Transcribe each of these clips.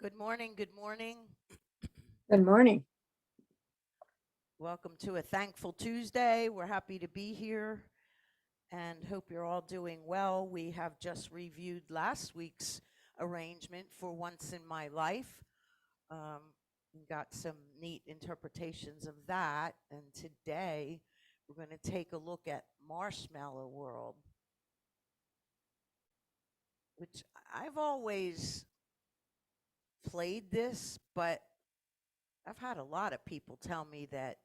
Good morning. Good morning. Good morning. Welcome to a Thankful Tuesday. We're happy to be here and hope you're all doing well. We have just reviewed last week's arrangement for Once in My Life. We got some neat interpretations of that. And today we're going to take a look at Marshmallow World, which I've always played this, but I've had a lot of people tell me that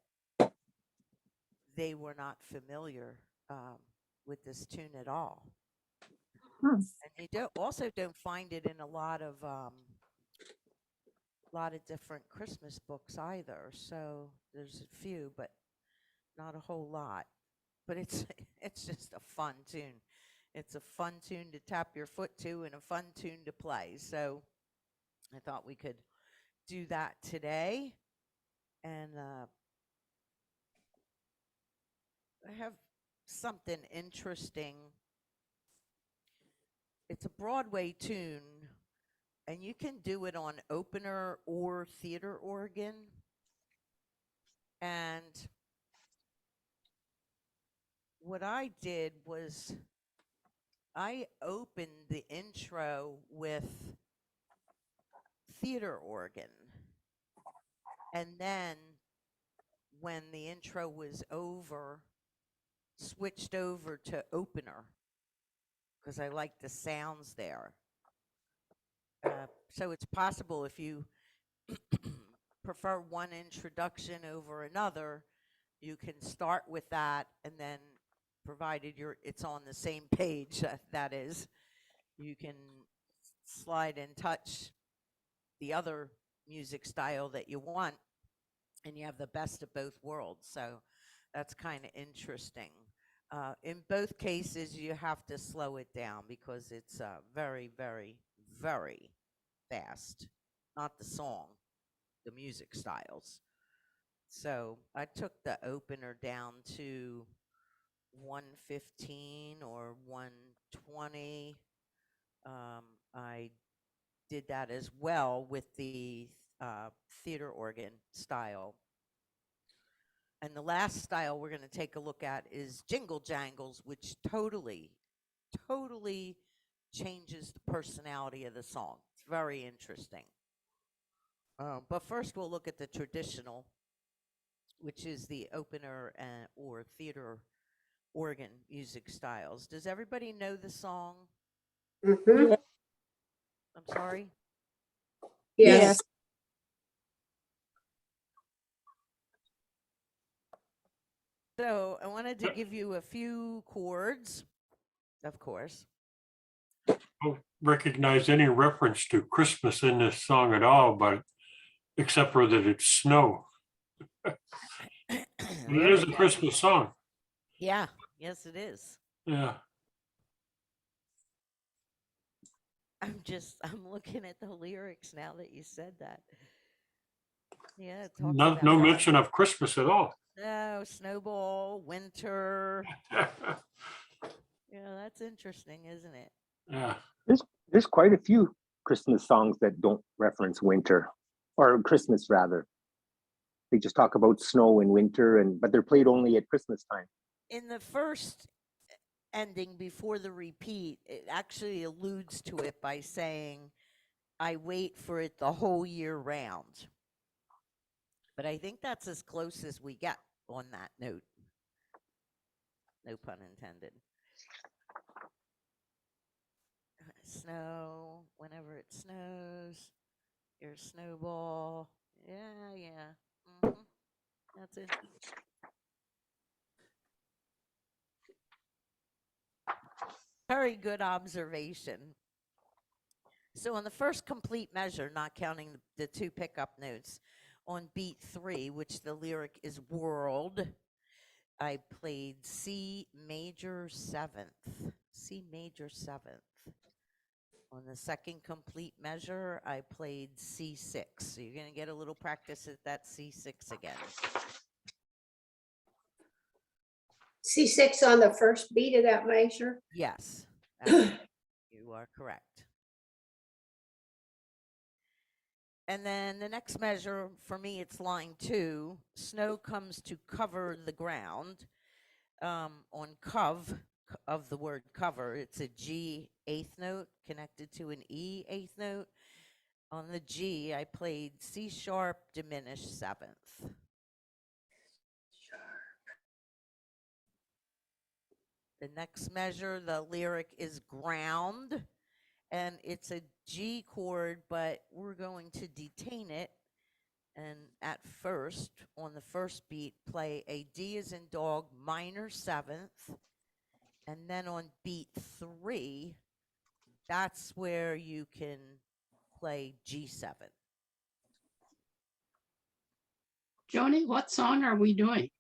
they were not familiar with this tune at all. Hmm. And you don't find it in a lot of different Christmas books either. So there's a few, but not a whole lot. But it's it's just a fun tune. It's a fun tune to tap your foot to and a fun tune to play. So I thought we could do that today. And I have something interesting. It's a Broadway tune, and you can do it on opener or theater organ. And what I did was I opened the intro with theater organ. And then when the intro was over, switched over to opener because I like the sounds there. So it's possible if you prefer one introduction over another, you can start with that, and then provided it's on the same page, that is, you can slide and touch the other music style that you want, and you have the best of both worlds. So that's kind of interesting. In both cases, you have to slow it down because it's very, very, very fast. Not the song, the music styles. So I took the opener down to 115 or 120. I did that as well with the theater organ style. And the last style we're going to take a look at is Jingle Jangles, which totally, totally changes the personality of the song. It's very interesting. But first, we'll look at the traditional, which is the opener or theater organ music styles. Does everybody know the song? Yeah. I'm sorry? Yes. So I wanted to give you a few chords, of course. I don't recognize any reference to Christmas in this song at all, but except for that it's snow. But it is a Christmas song. Yeah, yes, it is. Yeah. I'm looking at the lyrics now that you said that. Yeah, it talks No, about no mention of Christmas at all. no snowball, winter. Yeah, that's interesting, isn't it? Yeah. There's quite a few Christmas songs that don't reference winter or Christmas rather. They just talk about snow and winter, but they're played only at Christmas time. In the first ending before the repeat, it actually alludes to it by saying, I wait for it the whole year round. But I think that's as close as we get on that note. No pun intended. Snow, whenever it snows, your snowball. Yeah. That's it. Very good observation. So on the first complete measure, not counting the two pickup notes, on beat 3, which the lyric is world, I played C major 7th. C major 7th. On the second complete measure, I played C6. So you're going to get a little practice at that C6 again. C6 on the first beat of that measure? Yes, you are correct. And then the next measure for me, it's line 2. Snow comes to cover the ground. On of the word cover, it's a G eighth note connected to an E eighth note. On the G, I played C sharp diminished seventh. The next measure, the lyric is ground, and it's a G chord, but we're going to detain it. And at first, on the first beat, play a D as in dog minor seventh. And then on beat 3, that's where you can play G7. Joanie, what song are we doing?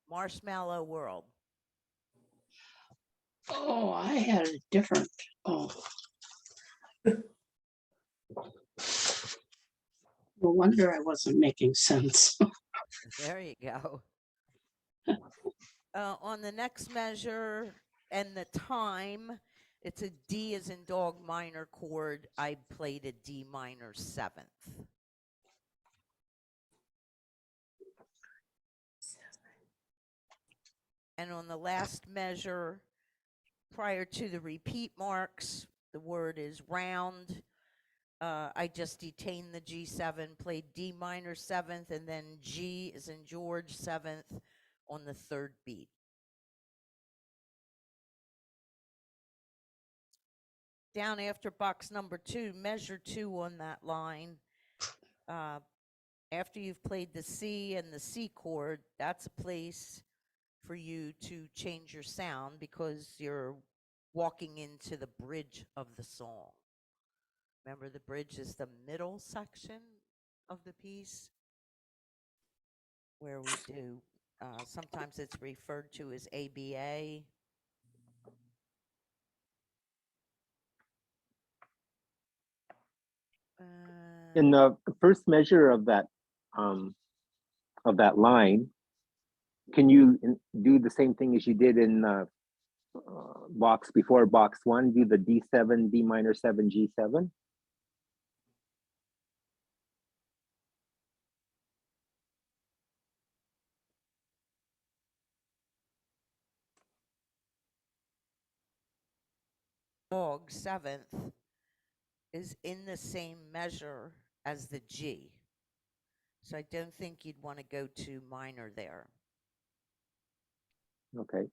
Marshmallow World. Oh, I had a different. Oh. No wonder I wasn't making sense. There you go. On the next measure and the time, it's a D as in dog minor chord. I played a D minor seventh. And on the last measure, prior to the repeat marks, the word is round. I just detained the G7, played D minor seventh, and then G as in George seventh on the third beat. Down after box number 2, measure 2 on that line. After you've played the C and the C chord, that's a place for you to change your sound because you're walking into the bridge of the song. Remember, the bridge is the middle section of the piece where we do, sometimes it's referred to as ABA. In the first measure of that line, can you do the same thing as you did in box before box 1? Do the D7, D minor 7, G7. Dog seventh is in the same measure as the G. So I don't think you'd want to go to minor there. Okay.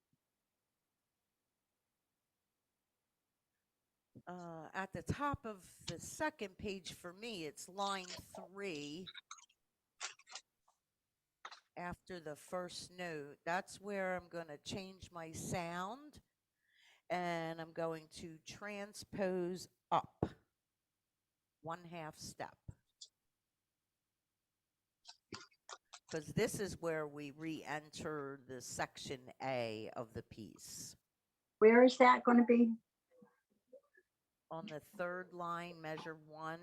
At the top of the second page for me, it's line 3. After the first note, that's where I'm going to change my sound, and I'm going to transpose up 1/2 step. Because this is where we re-enter the section A of the piece. Where is that going to be? On the third line, measure 1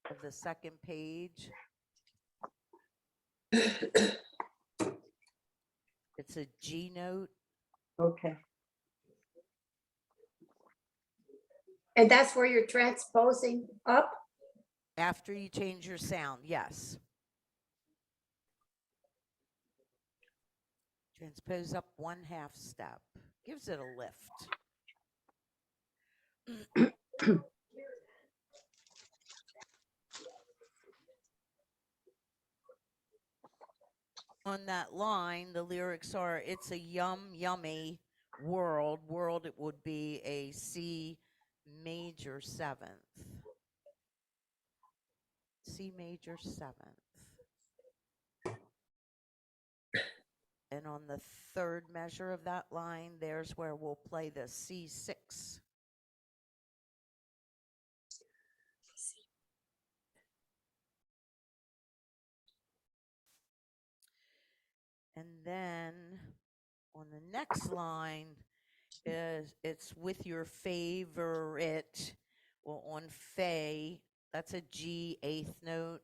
of the second page. It's a G note. Okay. And that's where you're transposing up? After you change your sound, yes. Transpose up 1/2 step. Gives it a lift. On that line, the lyrics are, it's a yummy world. World, it would be a C major 7th. C major 7th. And on the third measure of that line, there's where we'll play the C6. And then on the next line is it's with your favorite. Well, on Fa, that's a G 8th note.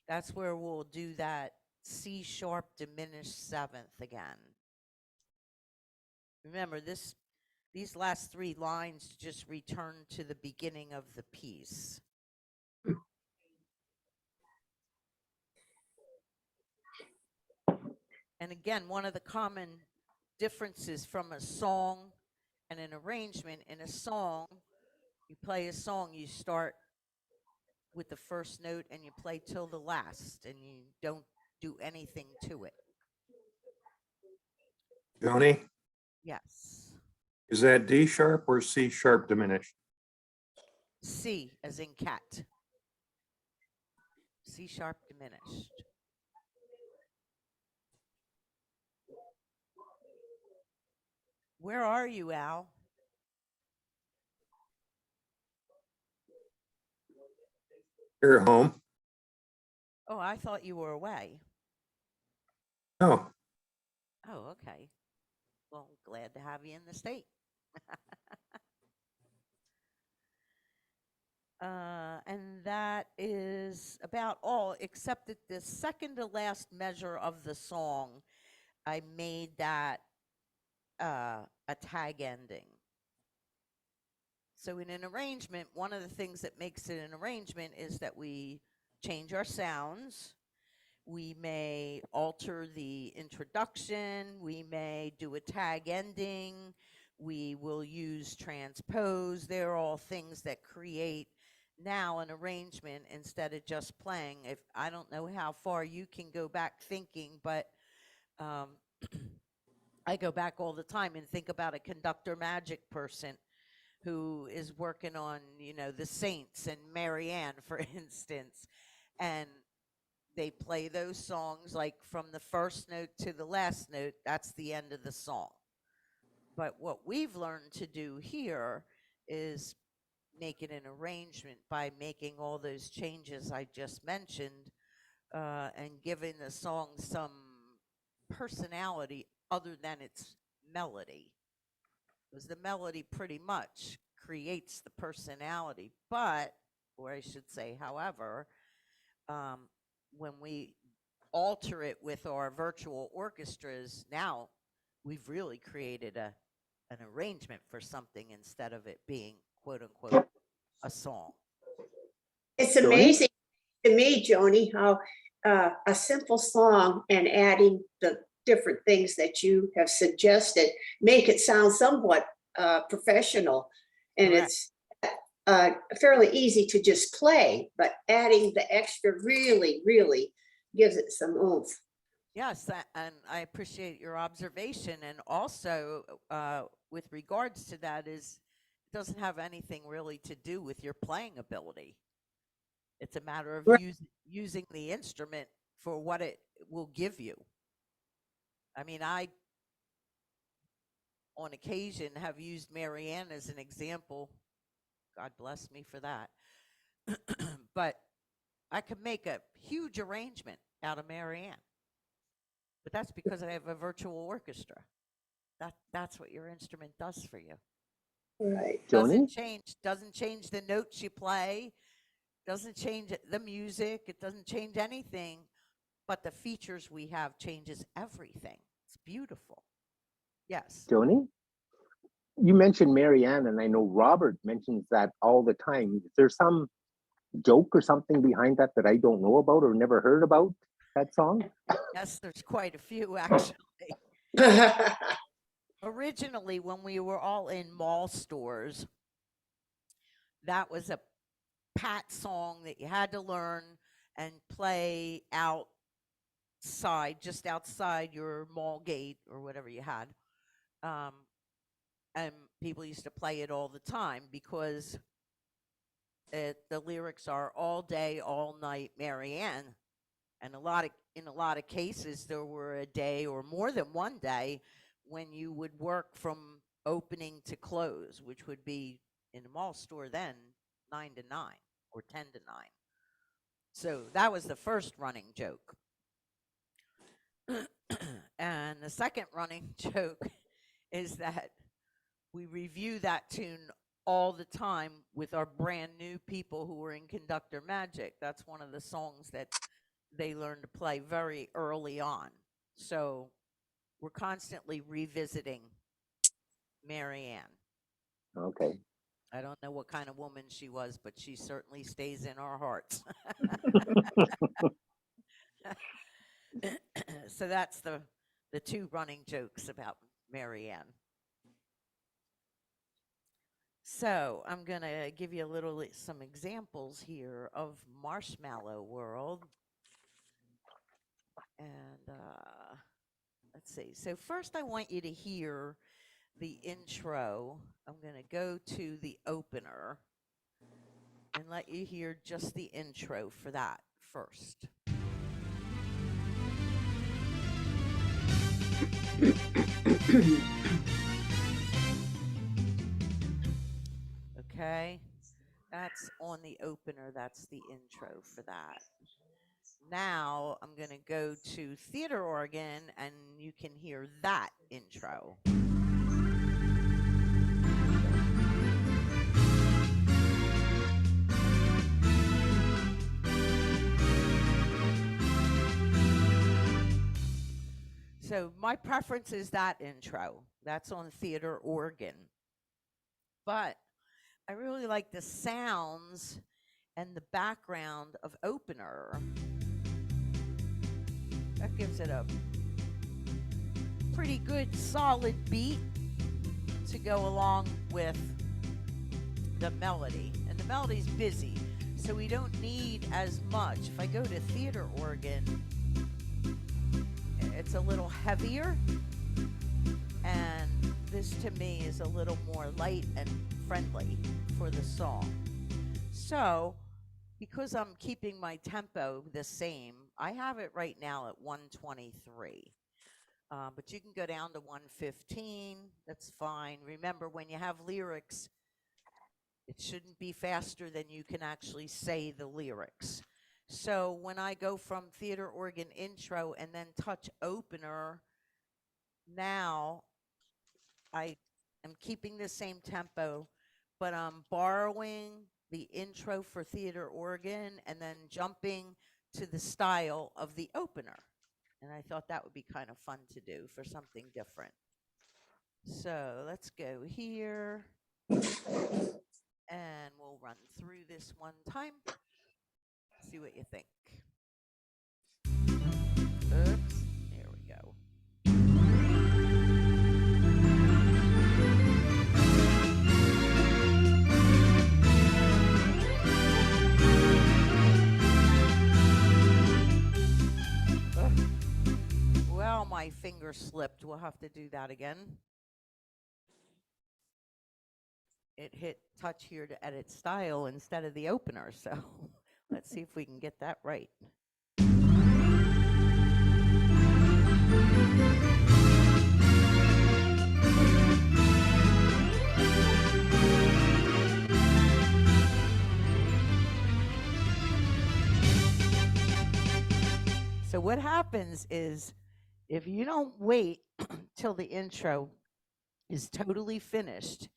That's where we'll do that C sharp diminished 7th again. Remember, these last 3 lines just return to the beginning of the piece. And again, one of the common differences from a song and an arrangement, in a song, you play a song, you start with the first note and you play till the last, and you don't do anything to it. Joanie, Yes. is that D sharp or C sharp diminished? C as in cat. C sharp diminished. Where are you, Al? Here at home? Oh, I thought you were away. No, Oh, okay. Well, glad to have you in the state. And that is about all, except that the second to last measure of the song, I made that a tag ending. So in an arrangement, one of the things that makes it an arrangement is that we change our sounds. We may alter the introduction. We may do a tag ending. We will use transpose. They're all things that create now an arrangement instead of just playing. If I don't know how far you can go back thinking, but I go back all the time and think about a conductor magic person who is working on, the Saints and Marianne, for instance, and they play those songs like from the first note to the last note. That's the end of the song. But what we've learned to do here is make it an arrangement by making all those changes I just mentioned, and giving the song some personality other than its melody. Because the melody pretty much creates the personality. But, or I should say, however, when we alter it with our virtual orchestras, now we've really created an arrangement for something instead of it being, quote unquote, a song. It's Joni? amazing to me, Joanie, how a simple song and adding the different things that you have suggested make it sound somewhat professional. And Correct. it's fairly easy to just play, but adding the extra really, really gives it some oomph. Yes, and I appreciate your observation. And also, with regards to that, is it doesn't have anything really to do with your playing ability. It's a matter of Right. using the instrument for what it will give you. I mean, I, on occasion, have used Marianne as an example. God bless me for that. But I could make a huge arrangement out of Marianne. But that's because I have a virtual orchestra. That's what your instrument does for you. Right. Doesn't Joni? change the notes you play, doesn't change the music, it doesn't change anything, but the features we have changes everything. It's beautiful. Yes. Joni? You mentioned Marianne, and I know Robert mentions that all the time. Is there some joke or something behind that that I don't know about or never heard about that song? Yes, there's quite a few actually. Originally, when we were all in mall stores, that was a pat song that you had to learn and play outside, just outside your mall gate or whatever you had. And people used to play it all the time because the lyrics are all day, all night, Marianne. And in a lot of cases, there were a day or more than one day when you would work from opening to close, which would be in the mall store then 9 to 9 or 10 to 9. So that was the first running joke. And the second running joke is that we review that tune all the time with our brand new people who are in Conductor Magic. That's one of the songs that they learn to play very early on. So we're constantly revisiting Marianne. Okay. I don't know what kind of woman she was, but she certainly stays in our hearts. So that's the the two running jokes about Marianne. So I'm going to give you a little some examples here of Marshmallow World. And let's see. So first I want you to hear the intro. I'm going to go to the opener and let you hear just the intro for that first. Okay, that's on the opener. That's the intro for that. Now I'm going to go to theater organ and you can hear that intro. So my preference is that intro. That's on theater organ. But I really like the sounds and the background of opener. That gives it a pretty good solid beat to go along with the melody. And the melody's busy, so we don't need as much. If I go to theater organ, it's a little heavier, and this to me is a little more light and friendly for the song. So because I'm keeping my tempo the same, I have it right now at 123. But you can go down to 115. That's fine. Remember, when you have lyrics, it shouldn't be faster than you can actually say the lyrics. So when I go from theater organ intro and then touch opener, now I am keeping the same tempo, but I'm borrowing the intro for theater organ and then jumping to the style of the opener. And I thought that would be kind of fun to do for something different. So let's go here. And we'll run through this one time. See what you think. Oops. There we go. Well, my finger slipped. We'll have to do that again. It hit touch here to edit style instead of the opener. So let's see if we can get that right. So what happens is if you don't wait till the intro is totally finished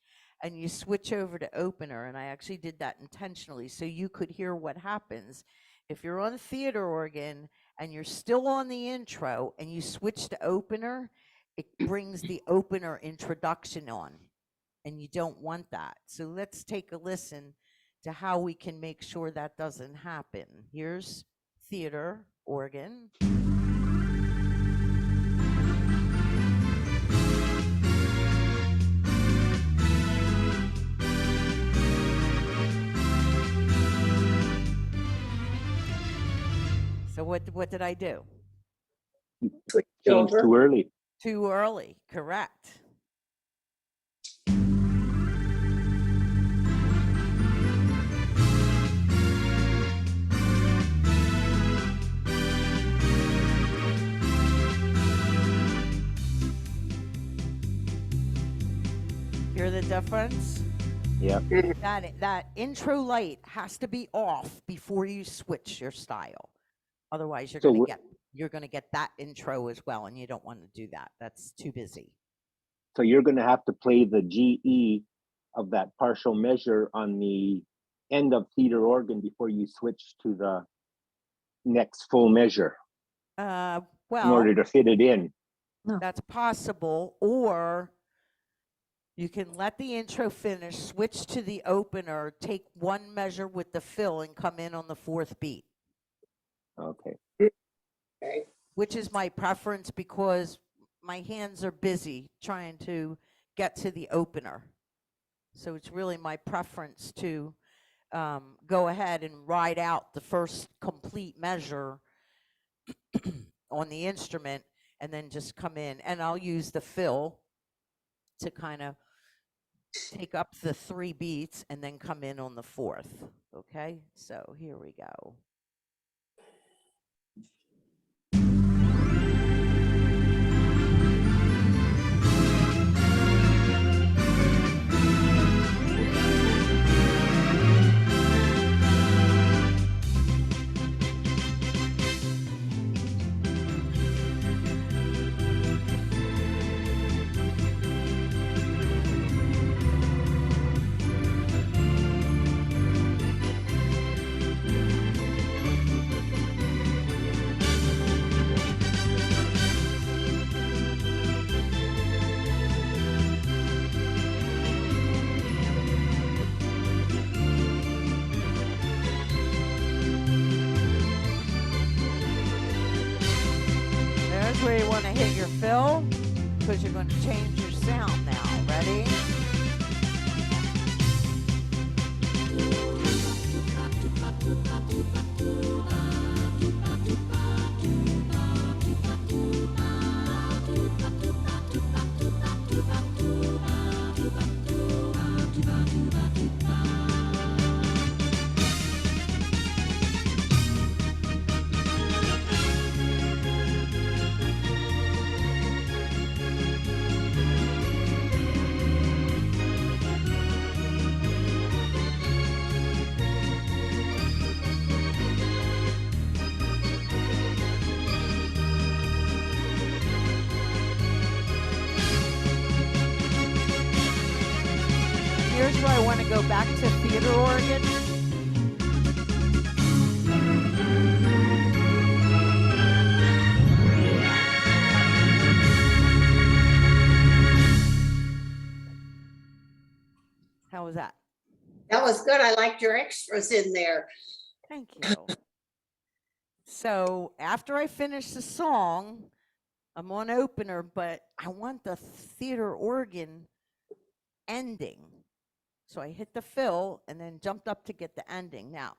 and you switch over to opener, and I actually did that intentionally so you could hear what happens. If you're on theater organ and you're still on the intro and you switch to opener, it brings the opener introduction on, and you don't want that. So let's take a listen to how we can make sure that doesn't happen. Here's theater organ. So what did I do? Switch Changed over. too early. Too early, correct. Hear the difference? Yeah. That intro light has to be off before you switch your style. Otherwise, you're So gonna get that intro as well, and you don't want to do that. That's too busy. So you're going to have to play the GE of that partial measure on the end of theater organ before you switch to the next full measure in Well, order to fit it in. that's possible, or you can let the intro finish, switch to the opener, take one measure with the fill, and come in on the fourth beat. Okay. Okay. Which is my preference because my hands are busy trying to get to the opener. So it's really my preference to go ahead and ride out the first complete measure on the instrument and then just come in. And I'll use the fill to kind of take up the 3 beats and then come in on the 4th. Okay, so here we go. There's where you want to hit your fill because you're going to change your sound now. Ready? Here's where I want to go back to theater organ. How was that? That was good. I liked your extras in there. Thank you. So after I finish the song, I'm on opener, but I want the theater organ ending. So I hit the fill and then jumped up to get the ending. Now,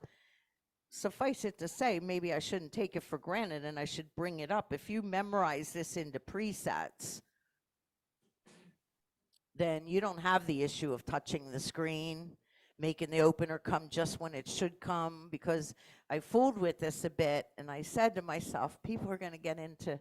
suffice it to say, maybe I shouldn't take it for granted and I should bring it up. If you memorize this into presets, then you don't have the issue of touching the screen, making the opener come just when it should come, because I fooled with this a bit and I said to myself, people are going to get into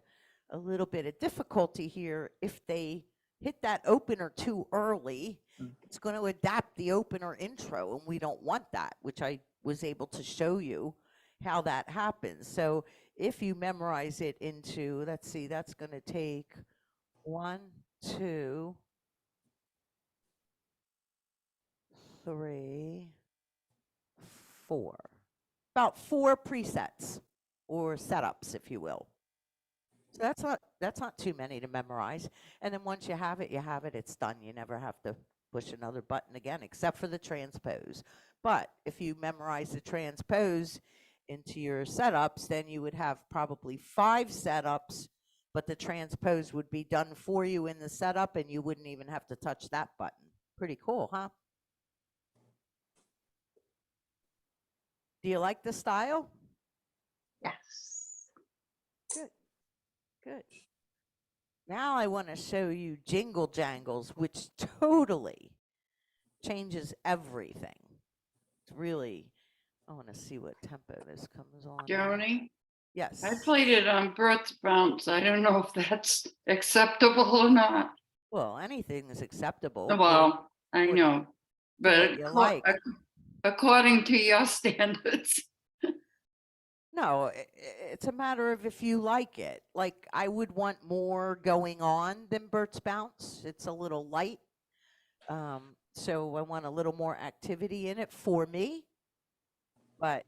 a little bit of difficulty here if they hit that opener too early. It's going to adapt the opener intro, and we don't want that, which I was able to show you how that happens. So if you memorize it into, let's see, that's going to take 1, 2, 3, 4, about 4 presets or setups, if you will. So that's not too many to memorize. And then once you have it, it's done. You never have to push another button again, except for the transpose. But if you memorize the transpose into your setups, then you would have probably 5 setups, but the transpose would be done for you in the setup and you wouldn't even have to touch that button. Pretty cool, huh? Do you like the style? Yes. Good. Now I want to show you Jingle Jangles, which totally changes everything. It's really, I want to see what tempo this comes on. Joanie, Yes. I played it on Birth Bounce. I don't know if that's acceptable or not. Well, anything is acceptable. Well, I what- know, but what you like. according to your standards. No, it's a matter of if you like it. Like, I would want more going on than Bert's Bounce. It's a little light. So I want a little more activity in it for me. But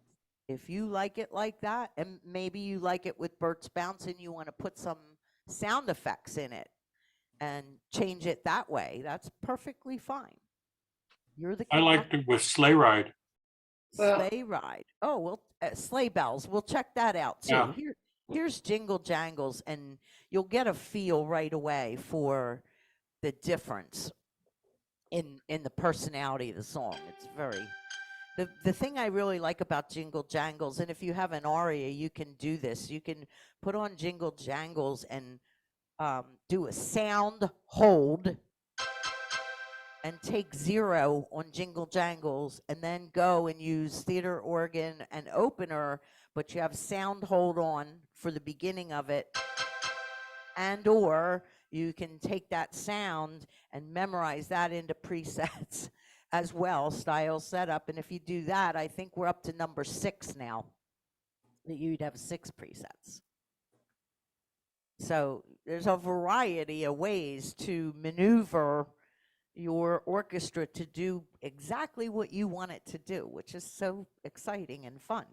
if you like it like that, and maybe you like it with Bert's Bounce and you want to put some sound effects in it and change it that way, that's perfectly fine. You're the I liked it with Sleigh Ride. Well- Sleigh Ride. Oh, well, sleigh bells. We'll check that out too. Yeah. here's Jingle Jangles, and you'll get a feel right away for the difference in the personality of the song. It's very the thing I really like about Jingle Jangles, and if you have an aria, you can do this. You can put on Jingle Jangles and do a sound hold and take 0 on Jingle Jangles, and then go and use theater organ and opener, but you have sound hold on for the beginning of it, and or you can take that sound and memorize that into presets as well, style setup. And if you do that, I think we're up to number 6 now, that you'd have 6 presets. So there's a variety of ways to maneuver your orchestra to do exactly what you want it to do, which is so exciting and fun,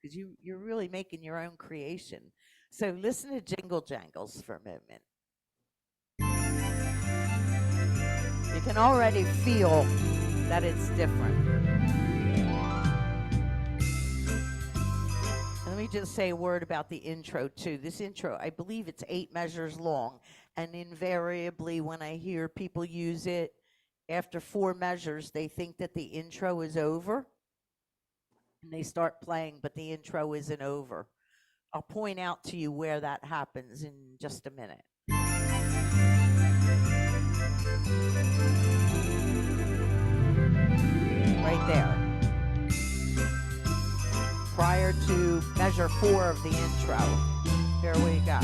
because you're really making your own creation. So listen to Jingle Jangles for a moment. You can already feel that it's different. And let me just say a word about the intro too. This intro, I believe it's 8 measures long, and invariably when I hear people use it after 4 measures, they think that the intro is over, and they start playing, but the intro isn't over. I'll point out to you where that happens in just a minute. Right there. Prior to measure 4 of the intro. Here we go.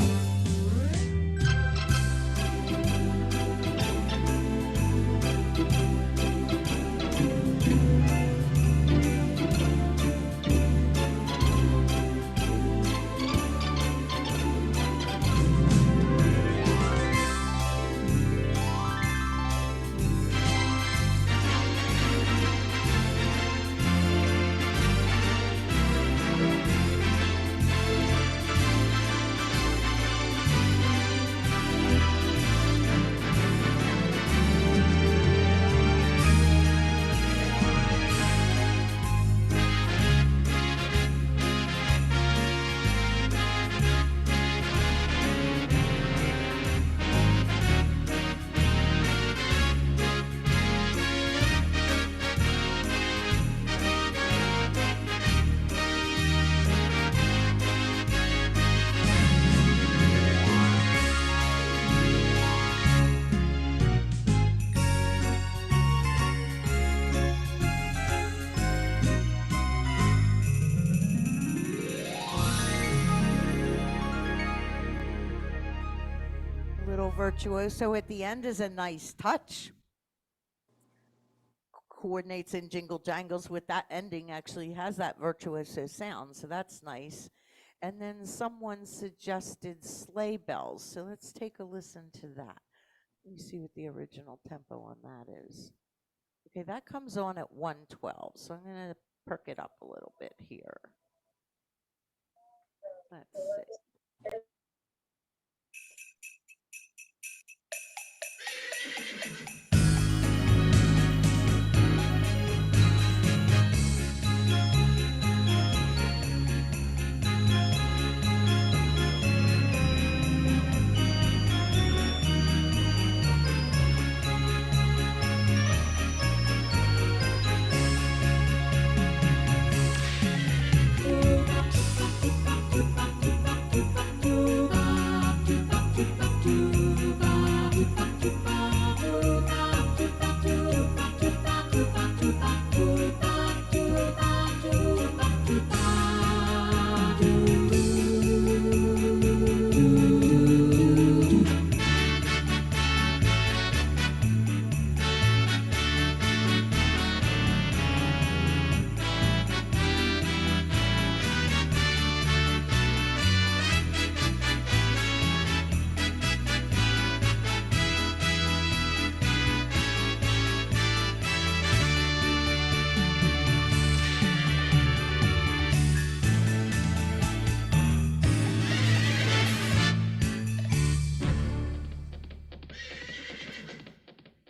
Little virtuoso at the end is a nice touch. Coordinates in Jingle Jangles with that ending, actually has that virtuoso sound, so that's nice. And then someone suggested sleigh bells, so let's take a listen to that. Let me see what the original tempo on that is. Okay, that comes on at 112, so I'm going to perk it up a little bit here. Let's see.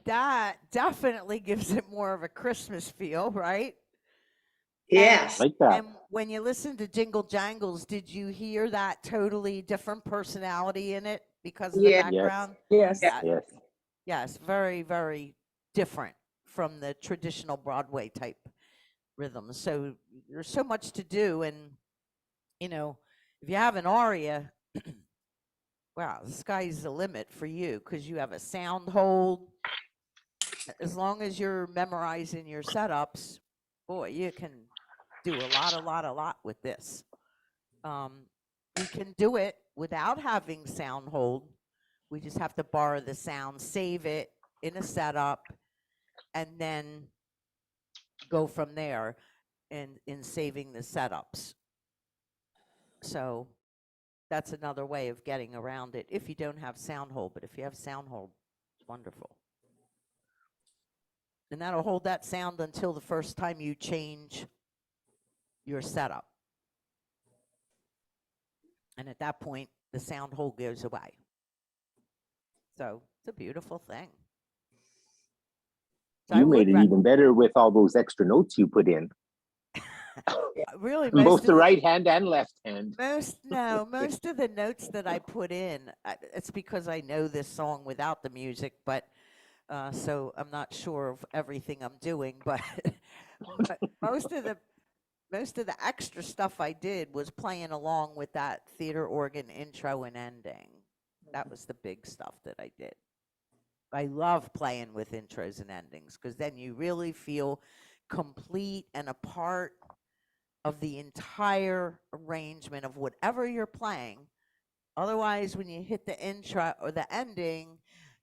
That definitely gives it more of a Christmas feel, right? Yes. Like that. when you listen to Jingle Jangles, did you hear that totally different personality in it because of the Yeah. Yes. background? Yes. Yeah. Yes. Yes, very, very different from the traditional Broadway type rhythms. So there's so much to do. And, you know, if you have an aria, wow, the sky's the limit for you because you have a sound hold. As long as you're memorizing your setups, boy, you can do a lot with this. We can do it without having sound hold. We just have to borrow the sound, save it in a setup, and then go from there in saving the setups. So that's another way of getting around it if you don't have sound hold. But if you have sound hold, it's wonderful. And that'll hold that sound until the first time you change your setup. And at that point, the sound hold goes away. So it's a beautiful thing. So I You would made it even better with all those extra notes you put in, really in both most the of right hand and left hand. most of the notes that I put in, it's because I know this song without the music, but so I'm not sure of everything I'm doing, but, but most of the extra stuff I did was playing along with that theater organ intro and ending. That was the big stuff that I did. I love playing with intros and endings because then you really feel complete and a part of the entire arrangement of whatever you're playing. Otherwise, when you hit the intro or the ending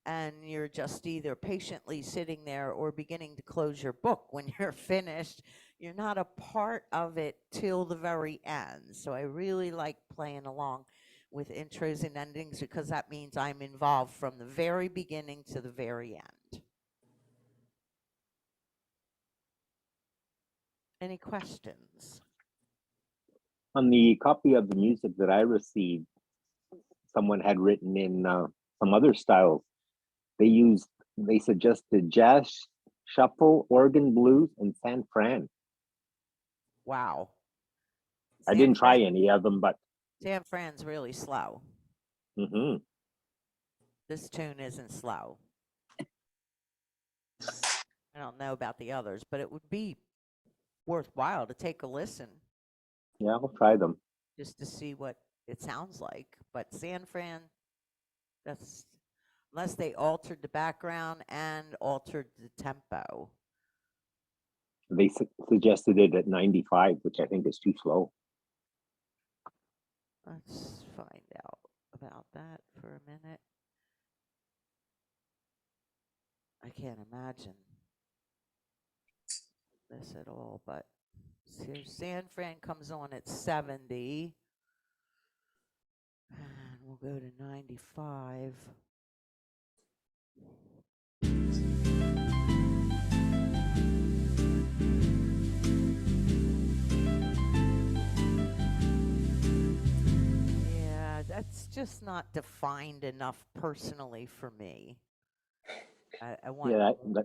and you're just either patiently sitting there or beginning to close your book when you're finished, you're not a part of it till the very end. So I really like playing along with intros and endings because that means I'm involved from the very beginning to the very end. Any questions? On the copy of the music that I received, someone had written in some other styles. They suggested jazz, shuffle, organ blues, and San Fran. Wow. I didn't try any of them, but San Fran's really slow. mhm. This tune isn't slow. I don't know about the others, but it would be worthwhile to take a listen Yeah, I'll try them. just to see what it sounds like. But San Fran, that's unless they altered the background and altered the tempo. They suggested it at 95, which I think is too slow. Let's find out about that for a minute. I can't imagine this at all, but so San Fran comes on at 70. And we'll go to 95. Yeah, that's just not defined enough personally for me. I want Yeah,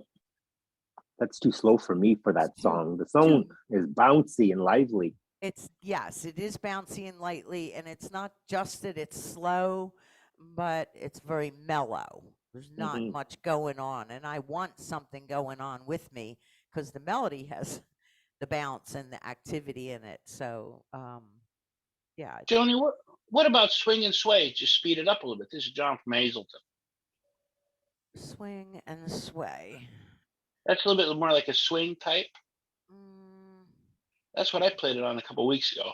that's too slow for me for that It's too- song. The song is bouncy and lively. yes, it is bouncy and lightly, and it's not just that it's slow, but it's very mellow. There's not Mhm. much going on, and I want something going on with me because the melody has the bounce and the activity in it. So, yeah, Joanie, what about Swing and Sway? Just speed it up a little bit. This is John from Hazelton. swing and sway. That's a little bit more like a swing type. Mm, That's what I played it on a couple weeks ago.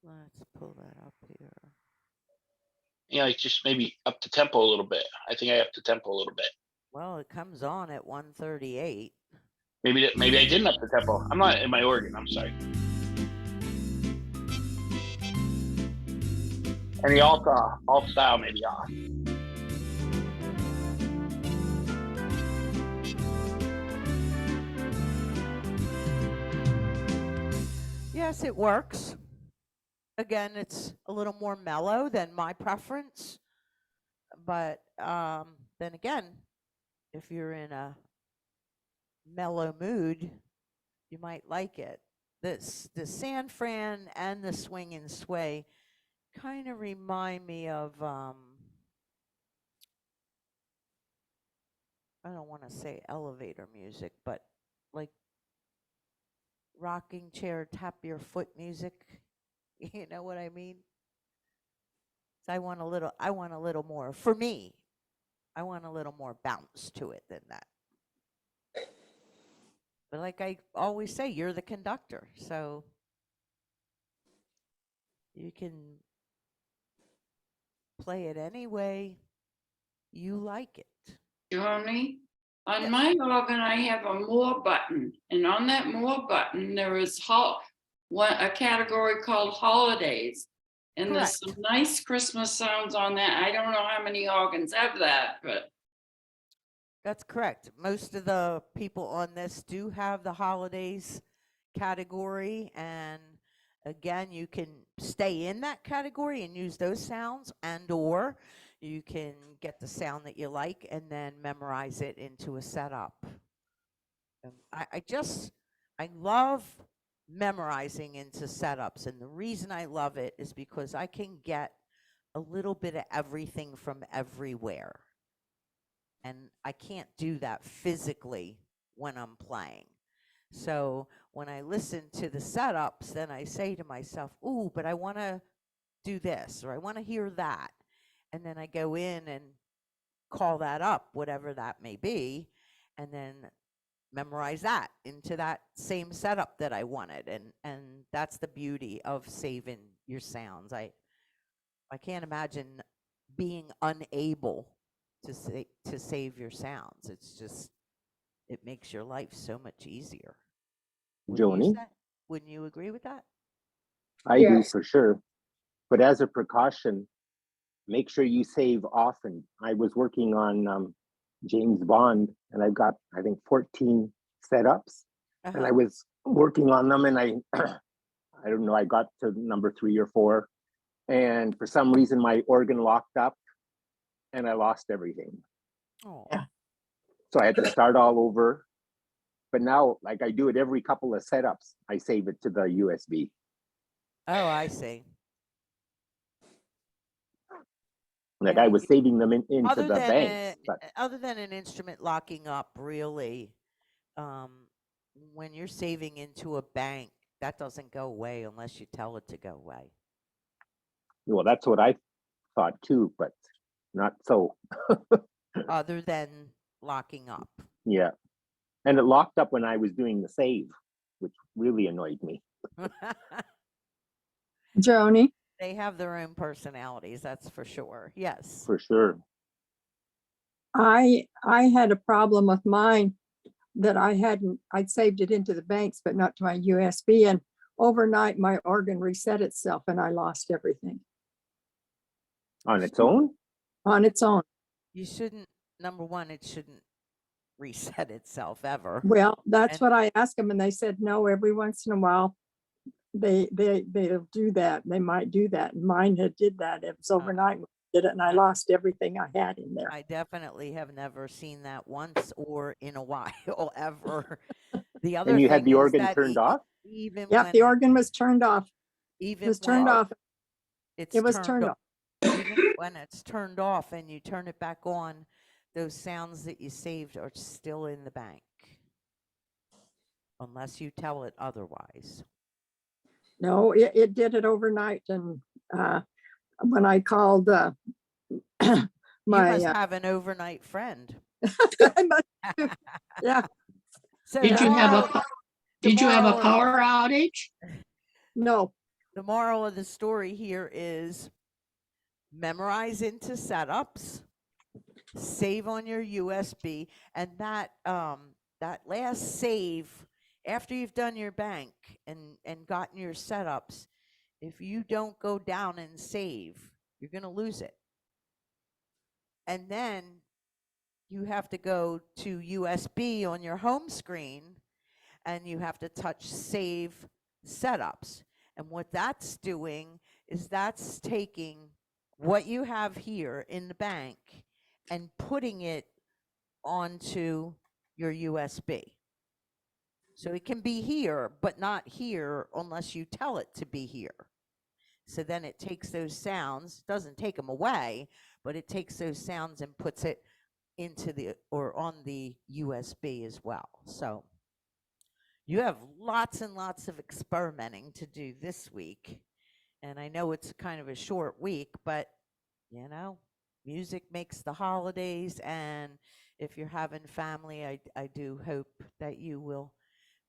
let's pull that up here. You know, like just maybe up the tempo a little bit. I think I upped the tempo a little bit. Well, it comes on at 138. Maybe I didn't up the tempo. I'm not in my organ. I'm sorry. And the alt style maybe off. Yes, it works. Again, it's a little more mellow than my preference, but then again, if you're in a mellow mood, you might like it. The San Fran and the Swing and Sway kind of remind me of I don't want to say elevator music, but like rocking chair, tap your foot music. You know what I mean? So I want a little more, for me, I want a little more bounce to it than that. But like I always say, you're the conductor, so you can play it any way you like it. Joanie, on Yes. my organ, I have a more button, and on that more button, there is a category called holidays. And there's some nice Christmas sounds on that. I don't know how many organs have that, but That's correct. Most of the people on this do have the holidays category, and again, you can stay in that category and use those sounds, and or you can get the sound that you like and then memorize it into a setup. I love memorizing into setups, and the reason I love it is because I can get a little bit of everything from everywhere. And I can't do that physically when I'm playing. So when I listen to the setups, then I say to myself, ooh, but I want to do this, or I want to hear that. And then I go in and call that up, whatever that may be, and then memorize that into that same setup that I wanted. And that's the beauty of saving your sounds. I can't imagine being unable to save your sounds. It's just, it makes your life so much easier. Wouldn't you Joanie, say? Wouldn't you agree with that? I do Yes. for sure. But as a precaution, make sure you save often. I was working on James Bond, and I've got, I think, 14 setups, and I was working on them, and I don't know, I got to number 3 or 4, and for some reason my organ locked up, and I lost everything. Oh, Yeah. So I had to start all over. But now, like, I do it every couple of setups. I save it to the USB. oh, I see. Like Yeah, I was saving them into other the than banks, but other than an instrument locking up, really, um, when you're saving into a bank, that doesn't go away unless you tell it to go away. well, that's what I thought too, but not so. Other than locking up. Yeah. And it locked up when I was doing the save, which really annoyed me. Joanie, They have their own personalities, that's for sure. Yes. For sure. I had a problem with mine that I'd saved it into the banks, but not to my USB. And overnight, my organ reset itself and I lost everything On its own? on its own. You shouldn't, number one, it shouldn't reset itself ever. Well, that's And- what I asked them, and they said, no, every once in a while, they'll do that. They might do that. And mine did that. It was overnight when I did it, and I lost everything I had in there. I definitely have never seen that once or in a while ever. The other And you thing had the is organ that turned off? even Yeah, when the organ was turned off. even It was turned when off. it's It was turned off. even when it's turned off and you turn it back on, those sounds that you saved are still in the bank, unless you tell it otherwise. No, it did it overnight. And when I called You my, must have an overnight friend. I must- yeah, So did the you have moral- a, did you have a moral of- power outage? no, The moral of the story here is memorize into setups, save on your USB, and that last save after you've done your bank and gotten your setups, if you don't go down and save, you're going to lose it. And then you have to go to USB on your home screen and you have to touch save setups. And what that's doing is that's taking what you have here in the bank and putting it onto your USB. So it can be here, but not here unless you tell it to be here. So then it takes those sounds, doesn't take them away, but it takes those sounds and puts it into the or on the USB as well. So you have lots and lots of experimenting to do this week. And I know it's kind of a short week, but you know, music makes the holidays. And if you're having family, I do hope that you will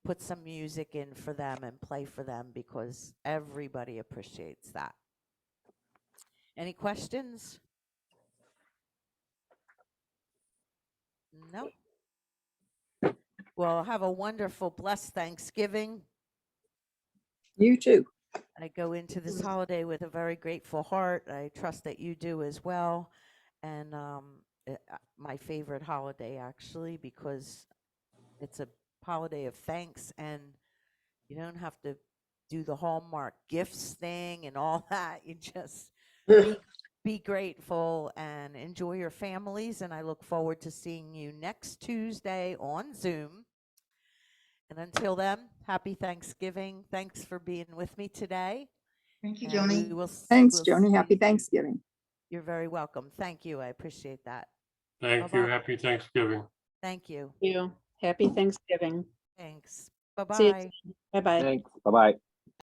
put some music in for them and play for them because everybody appreciates that. Any questions? No. Well, have a wonderful, blessed Thanksgiving. You too. I go into this holiday with a very grateful heart. I trust that you do as well. And my favorite holiday, actually, because it's a holiday of thanks and you don't have to do the Hallmark gifts thing and all that. You just be grateful and enjoy your families. And I look forward to seeing you next Tuesday on Zoom. And until then, happy Thanksgiving. Thanks for being with me today. Thank you, And Joanie. Thanks, we'll Joni. Happy see- Thanksgiving. You're very welcome. Thank you. I appreciate that. Thank you. Bye-bye. Happy Thanksgiving. Thank you. You. Happy Thanksgiving. Thanks. See you Bye-bye. Bye-bye. Thanks. Bye-bye.